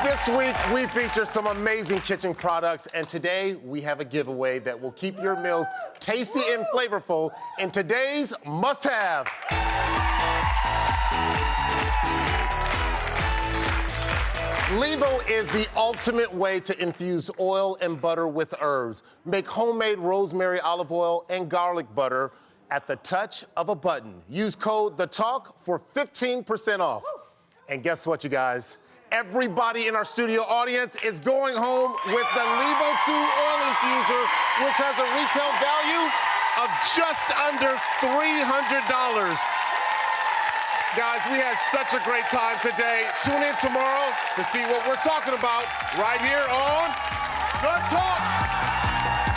This week, we feature some amazing kitchen products, and today we have a giveaway that will keep your meals tasty and flavorful in today's must-have. LEVO is the ultimate way to infuse oil and butter with herbs. Make homemade rosemary olive oil and garlic butter at the touch of a button. Use code THETALK for 15% off. And guess what, you guys? Everybody in our studio audience is going home with the LEVO 2 oil infuser, which has a retail value of just under $300. Guys, we had such a great time today. Tune in tomorrow to see what we're talking about right here on The Talk.